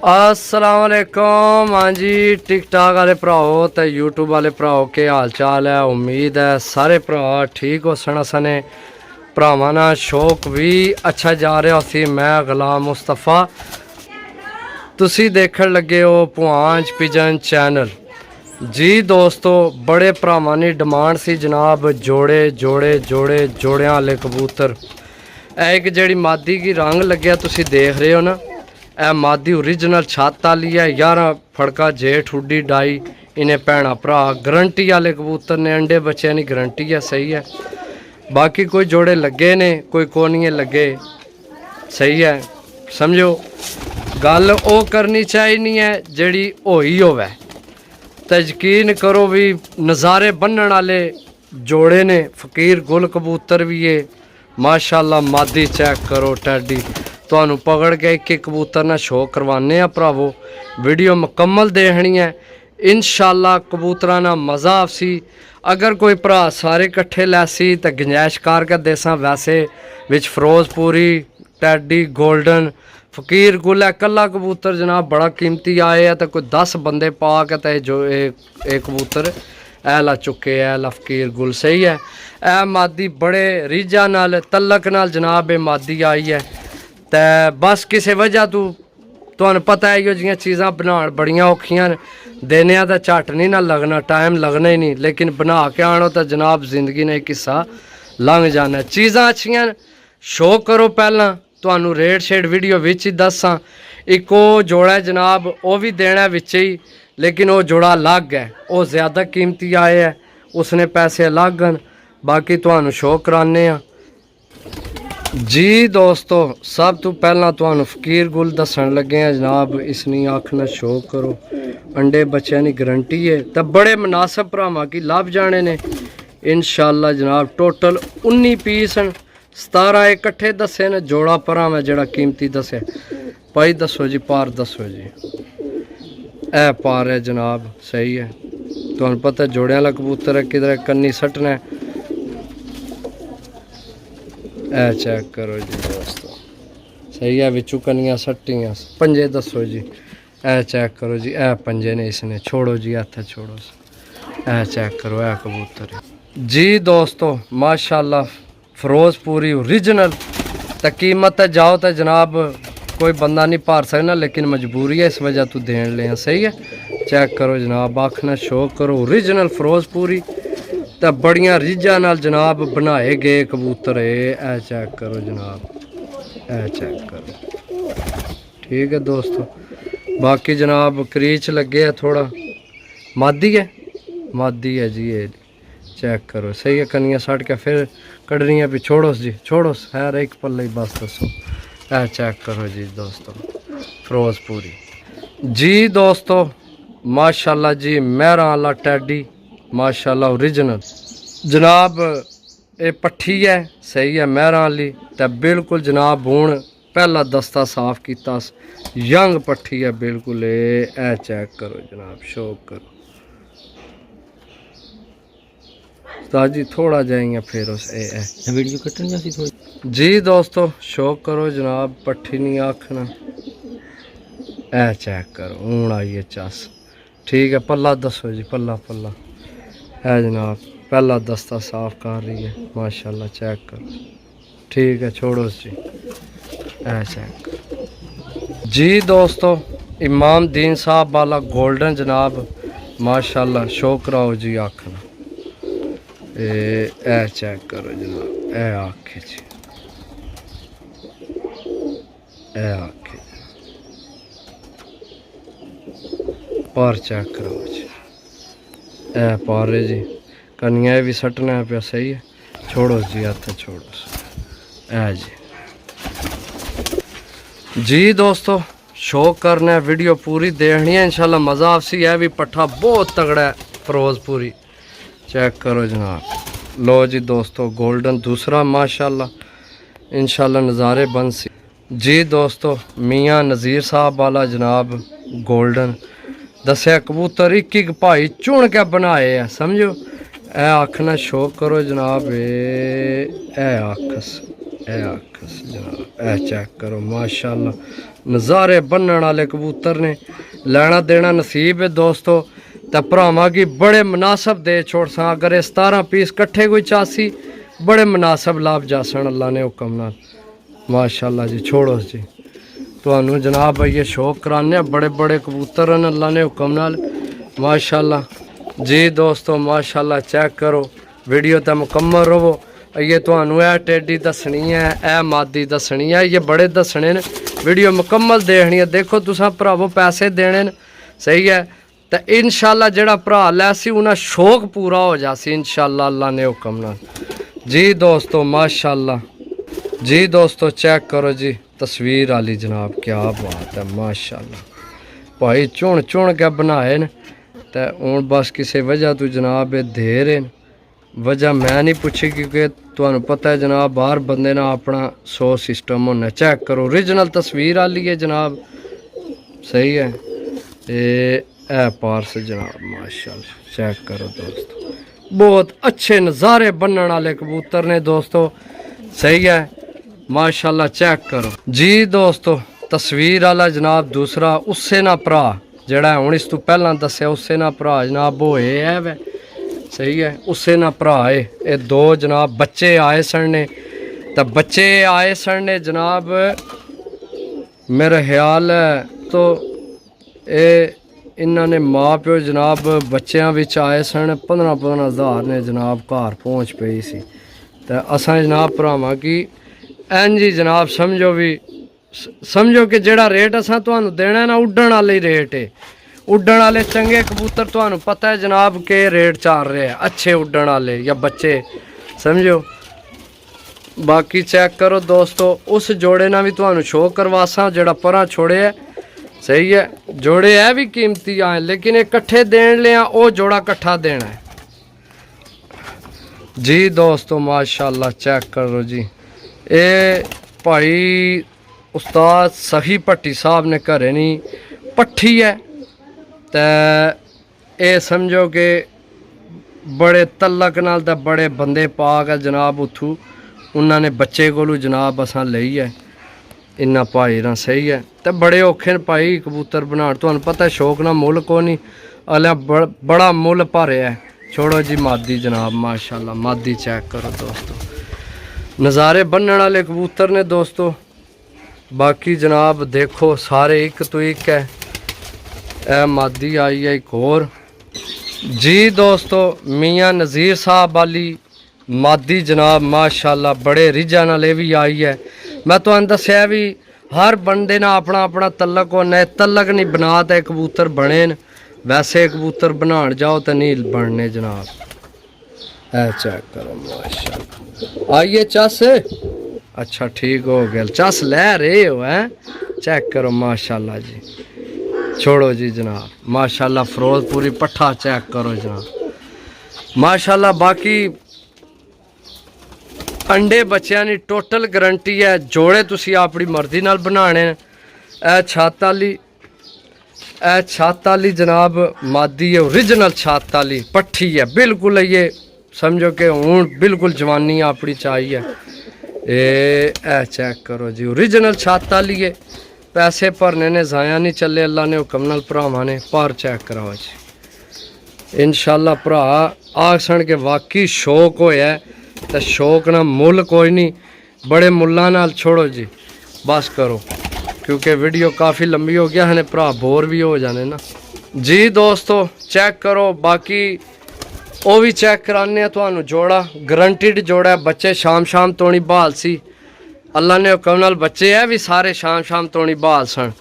अस्सलाम वालेकुम। हाँ जी, टिकटॉक वाले भराओ तो यूट्यूब वाले भराओ के हाल चाल है। उम्मीद है सारे भरा ठीक हो सना सने। भरावां ना शौक भी अच्छा जा रहा सी। मैं गुलाम मुस्तफा, तुसी देखण लगे हो पुआंच पिजन चैनल। जी दोस्तों, बड़े भरावां दी डिमांड सी जनाब जोड़े जोड़े जोड़े जोड़ियां वाले कबूतर। एक जड़ी मादी की रंग लग्या तुसी देख रहे हो ना, ए मादी ओरिजिनल छत वाली है। 11 फड़का जेठ उड्डी डाई। इन्हें भैणा भरा गारंटी वाले कबूतर ने, अंडे बच्चों की गारंटी है। सही है। बाकी कोई जोड़े लगे ने, कोई कोनिए लगे। सही है, समझो गल ओ करनी चाहिए है जड़ी होई होवे। तो यकीन करो भी नज़ारे बन्नण वाले जोड़े ने। फकीर गुल कबूतर भी है माशाल्लाह। मादी चेक करो टैडी। तुहानू पकड़ के एक एक कबूतर ना शो करवाने आ भरावो। वीडियो मुकम्मल देखनी है इंशाल्लाह। कबूतरा ना मज़ा आवसी। अगर कोई भरा सारे कट्ठे लैसी तो गुंजाइश करके देसा। वैसे विच फिरोजपुरी टैडी गोल्डन फकीर गुल है कला कबूतर जनाब बड़ा कीमती आए है। तो कोई 10 बंदे पा के तो जो एक कबूतर ऐला चुके ऐला फकीर गुल। सही है। ए मादी बड़े रीझा नाल तलक नाल जनाब ये मादी आई है। तो बस किसी वजह तुहानू पता है यो जियां चीज़ां बनाण बड़ियां औखियां न। देने तो झट नहीं ना लगना, टाइम लगना ही नहीं। लेकिन बना के आनो तो जनाब जिंदगी ने एक हिस्सा लंघ जाना। चीज़ां अच्छियां शो करो। पहला तुहानू रेट शेट वीडियो विच ही दसां। एक जोड़ा जनाब वो भी देना विच ही, लेकिन वो जोड़ा अलग है। वो ज़्यादा कीमती आए है, उसने पैसे अलग हैं। बाकी तुहानू शो कराने आ। जी दोस्तों, सब तो पहला तुहानू फकीर गुल दसन लगे हैं जनाब। इसनी अख ना शो करो। अंडे बच्चों की गारंटी है। तो बड़े मुनासिब भरावां की लभ जाने ने इंशाल्लाह जनाब। टोटल 19 पीस हैं। 17 इकट्ठे दसे ने। जोड़ा भरा मैं जड़ा कीमती दसे भाई दसो जी। पार दसो जी। ए पार है जनाब। सही है। तुहानू पता जोड़े वाला कबूतर है, किधर कन्नी सटना है। ए चेक करो जी दोस्तों। सही है। विचू कनियां सट्टियां। पंजे दसो जी। ए चेक करो जी। ए पंजे ने इसने। छोड़ो जी हथ छोड़ो। ए चेक करो ए कबूतर जी दोस्तों माशाल्लाह। फिरोजपुरी ओरिजिनल। तो कीमत है जाओ तो जनाब कोई बंदा नहीं पार सकना, लेकिन मजबूरी है इस वजह तो देन ले। सही है। चेक करो जनाब अख ना शो करो। ओरिजिनल फिरोजपुरी तो बड़िया रीझा नाल जनाब बनाए गए कबूतर है। ए चेक करो जनाब। ए चेक करो। ठीक है दोस्तों। बाकी जनाब क्रीच लगे है थोड़ा। मादी है, मादी है जी। ये चेक करो। सही है। कनिया सट के फिर कड़नी है भी। छोड़ो जी छोड़ो। है एक पल्ले बस दसो। ए चेक करो जी दोस्तों फिरोजपुरी। जी दोस्तों माशाल्लाह जी। मेहरा वाला टैडी माशाल्लाह ओरिजिनल जनाब। ये पट्ठी है। सही है। मेहरा वाली तो बिल्कुल जनाब हूँ पहला दस्ता साफ किया। यंग पट्ठी है बिल्कुल। ए चेक करो जनाब। शो करो जी। थोड़ा जाएंगे फिर उस वीडियो कटन थोड़ी। जी दोस्तों शो करो जनाब। पट्ठी नहीं आखना। ए चेक करो हूँ आई है चस। ठीक है। पल्ला दसो जी। पल्ला पल्ला है जनाब। पहला दस्ता साफ कर रही है माशाल्लाह। चेक करो। ठीक है। छोड़ो जी। ए चेक करो जी दोस्तों। इमाम दीन साहब वाला गोल्डन जनाब माशाल्लाह। शो कराओ जी आखना। ए चेक करो जनाब। ए आखे जी। ए आखे पर चेक कराओ जी। ए पारे जी। कनिया भी सटना है पे। सही है। छोड़ो जी हथ छोड़ो। ए जी दोस्तों शो करना है। वीडियो पूरी देखनी है इंशाल्लाह मज़ा आपसी है। भी पट्ठा बहुत तगड़ा है फिरोजपुरी। चेक करो जनाब। लो जी दोस्तों गोल्डन दूसरा माशाल्लाह। इंशाल्लाह नज़ारे बन सी। जी दोस्तों मियाँ नज़ीर साहब वाला जनाब गोल्डन दसिया कबूतर एक एक भाई चुन के बनाए है। समझो। ए अख ना शो करो जनाब। ए अखस जनाब चेक करो माशाल्लाह नज़ारे बनने वाले कबूतर ने लेना देना नसीब है दोस्तों। तो भरावां की बड़े मुनासब दे छोड़ सा अगर 17 पीस कट्ठे कोई चासी बड़े मुनासब लाभ जासन अल्लाह ने हुक्म नाल माशाल्लाह जी। छोड़ो जी तुहानू जनाब ये शौक कराने बड़े बड़े कबूतर हैं अल्लाह ने हुक्म नाल माशाल्लाह जी दोस्तों माशाल्लाह। चेक करो वीडियो तो मुकम्मल रहो। ये तुहानू ए टेडी दसनी है ए मादी दसनी है ये बड़े दसने ने वीडियो मुकम्मल देखनी है। देखो तुसा भरावो पैसे देने न सही है तो इंशाल्लाह जेड़ा भरा लैसी उन्हें शौक पूरा हो जासी इंशाल्लाह अल्लाह ने हुक्म नाल जी दोस्तों माशाल्लाह जी दोस्तों। चेक करो जी तस्वीर वाली जनाब क्या बात है माशाल्लाह। भाई चुन चुन के बनाए न तो हूँ बस किसी वजह तो जनाब ये दे रहे न वजह मैं नहीं पूछी क्योंकि तुहानू पता है जनाब बाहर बंदे ना अपना 100 सिस्टम होना। चेक करो ओरिजिनल तस्वीर वाली है जनाब सही है ये पार्स जनाब माशाल्लाह। चेक करो दोस्तों बहुत अच्छे नज़ारे बनने वाले कबूतर ने दोस्तों सही है माशाल्लाह। चेक करो जी दोस्तों तस्वीर वाला जनाब दूसरा उससे ना भरा जड़ा हूँ इस तू पहला दसिया उससे ना भरा जनाब वो है वे सही है उससे ना भरा है। ये दो जनाब बच्चे आए सन ने तो बच्चे आए सन ने जनाब मेरा ख्याल है तो ये इन्होंने माँ प्यो जनाब बच्चों बिच आए सन 15-15 हज़ार ने जनाब घर पहुँच पई सी तो असा जनाब भरावां की जी जनाब समझो कि जेड़ा रेट असा तुहानू देना ना उड्डण वाले रेट है। उड्डण वाले चंगे कबूतर तुहानू पता है जनाब के रेट चल रहे हैं अच्छे उड्डण वाले या बच्चे समझो। बाकी चेक करो दोस्तों उस जोड़े ना भी तुहानू शो करवासा जेड़ा परा छोड़े है सही है। जोड़े है भी कीमती आए लेकिन ये कट्ठे देन लिया वो जोड़ा कट्ठा देना है जी दोस्तों माशाल्लाह। चेक करो जी ये भाई उस्ताद सही भट्टी साहब ने घरे नहीं पट्ठी है तो ये समझो कि बड़े तलक नाल ते बड़े बंदे पा के जनाब उथू उन्होंने बच्चे कोलू जनाब असां लई है इन्ना भाई ना सही है तो बड़े औखे भाई कबूतर बनाने तुहानू पता है शौक ना मुल को नहीं अल्लाह बड़ा मुल भरे है। छोड़ो जी मादी जनाब माशाल्लाह मादी चेक करो दोस्तों नज़ारे बनने वाले कबूतर ने दोस्तों। बाकी जनाब देखो सारे एक तो एक है ए मादी आई है एक और जी दोस्तों मियाँ नज़ीर साहब वाली मादी जनाब माशाल्लाह बड़े रिझा नाल भी आई है। मैं तुहानू दस्या भी हर बंदे ना अपना अपना तलक होना है तलक नहीं बना तो कबूतर बने न वैसे कबूतर बनान जाओ तो नहीं बनने जनाब। चेक करो माशाल्लाह आइए चस अच्छा ठीक हो गया चस ले रहे हो हैं चेक करो माशाल्लाह जी। छोड़ो जी जनाब माशाल्लाह फिरोजपुरी पट्ठा चेक करो जनाब माशाल्लाह। बाकी अंडे बच्चों की टोटल गारंटी है जोड़े तुसी अपनी मर्जी नाल बनाने छत वाली जनाब मादी है ओरिजिनल छत वाली पट्ठी है बिल्कुल ये समझो कि हूँ बिल्कुल जवानी अपनी चाहिए ए चेक करो जी ओरिजिनल छत वाली है पैसे भरने ने जाया नहीं चले अल्लाह ने हुक्म नाल भरावां ने पर चेक कराओ जी इंशाल्लाह भरा आखसन के वाकई शौक होया तो शौक ना मुल कोई नहीं बड़े मुल्लां नाल। छोड़ो जी बस करो क्योंकि वीडियो काफ़ी लंबी हो गया है भरा बोर भी हो जाने ना जी दोस्तों। चेक करो बाकी वो भी चेक कराने तुहानू जोड़ा गारंटीड जोड़ा है बच्चे शाम शाम तोड़ी बहाल सी अल्लाह ने हुक्म नाल बच्चे है भी सारे शाम शाम तोड़ी बहाल सन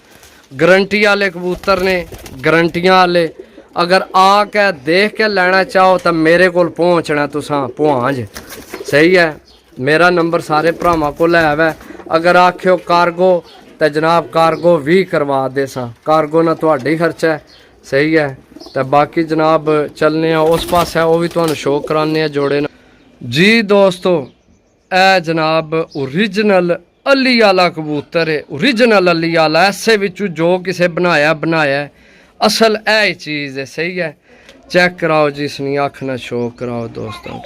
गारंटी वाले कबूतर ने गारंटियां वाले। अगर आके देख के लेना चाहो तो मेरे को पहुँचना तुसा पुहांज सही है। मेरा नंबर सारे भरावां को है अगर आखियो कार्गो तो जनाब कार्गो भी करवा दे सा कार्गो ना तुहाडी खर्चा है सही है। तो बाकी जनाब चलने उस पास है वो भी तुहानू शो कराने जोड़े ना जी दोस्तों। ए जनाब ओरिजिनल अली वाला कबूतर है ओरिजिनल अली वाला ऐसे विचू जो किसे बनाया असल ए चीज़ है सही है। चेक कराओ जी इसनी अख ना शो कराओ दोस्तों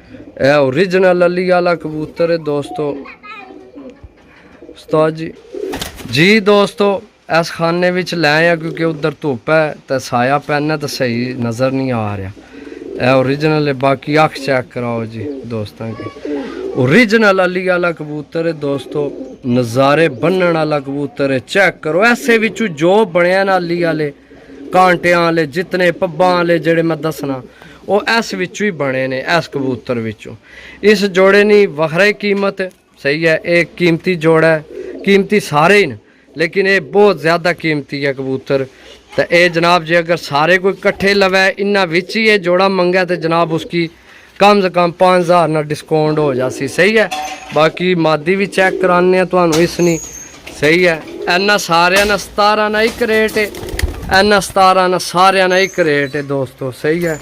ਇਹ ओरिजिनल अली वाला कबूतर है दोस्तों। उस्ताद जी दोस्तों इस खाने विच लै आ क्योंकि उधर धुप है तो साया पैना तो सही नज़र नहीं आ रहा। यह ओरिजिनल है, बाकी अख चेक कराओ जी दोस्तों की। ओरिजिनल अली वाला कबूतर है दोस्तों, नज़ारे बनने वाला कबूतर है। चेक करो ऐसे विचू जो बनया ना अली वाले कांटियां वाले जितने पब्बां वाले जेड़े मैं दसना वो इस विचू ही बने ने, इस कबूतर विचों। इस जोड़े नी वखरा कीमत सही है, एक कीमती जोड़ा है, कीमती सारे ही न लेकिन ये बहुत ज़्यादा कीमती है कबूतर। तो ये जनाब जी अगर सारे कोई कट्ठे लवे इन्ना विच ही ये जोड़ा मंगे तो जनाब उसकी कम से कम 5000 ना डिस्काउंट हो जासी। सही है, बाकी मादी भी चेक कराने तो इसनी सही है। इन्ना सारे ना 17 ना एक रेट है, इन्ना 17 ना सारे ना एक रेट है दोस्तों। सही है,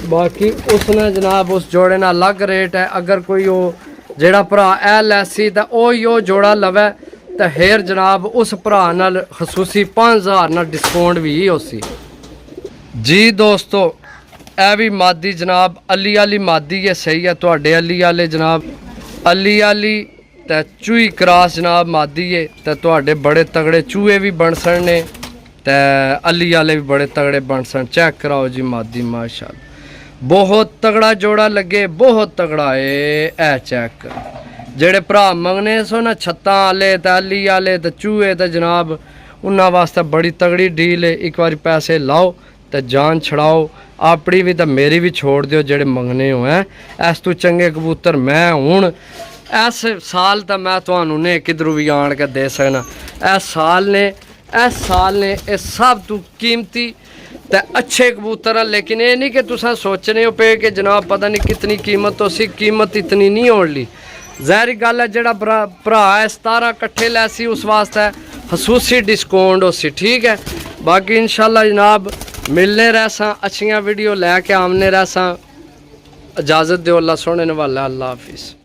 बाकी उसने जनाब उस जोड़े ना अलग रेट है। अगर कोई वो जेड़ा भरा ए लैसी तो वो जोड़ा लवे तो फिर जनाब उस भरा नाल खसूसी 5000 ना डिस्काउंट भी हो सी जी दोस्तों। ए भी मादी जनाब अली वाली मादी है। सही है, तुहाडे अली वाले जनाब अली वाली तो चूही क्रॉस जनाब मादी है। तो तुहाडे बड़े तगड़े चूहे भी बन सकने तो अली वाले भी बड़े तगड़े बन सन। चेक कराओ जी मादी माशाअल्लाह बहुत तगड़ा जोड़ा लगे, बहुत तगड़ा है। ए चेक करो जेड़े भरा मंगने सो ना छत्तां वाले ते अली वाले ते चूहे ते जनाब उन्हां वास्ते बड़ी तगड़ी डील है। एक बार पैसे लाओ तो जान छड़ाओ, अपनी भी तो मेरी भी छोड़ दियो जेड़े मंगने हो हैं। इस तू चंगे कबूतर मैं हुण इस साल तो मैं तुहानू ने किधरों भी आण के दे सकना। इस साल ने इस सब तू कीमती तो अच्छे कबूतर हैं। लेकिन ये नहीं कि तुसा सोचने हो पे कि जनाब पता नहीं कितनी कीमत हो सी, कीमत इतनी नहीं होनी। ज़ाहिर गल है जेड़ा भरा है 17 कट्ठे लैसी उस वास्ते खसूसी डिस्काउंट हो सी। ठीक है, बाकी इंशाल्लाह जनाब मिलने रहसा अच्छियाँ वीडियो लैके आमने रहसा। इजाज़त दो, अल्लाह सोने वाला, अल्लाह हाफिज़।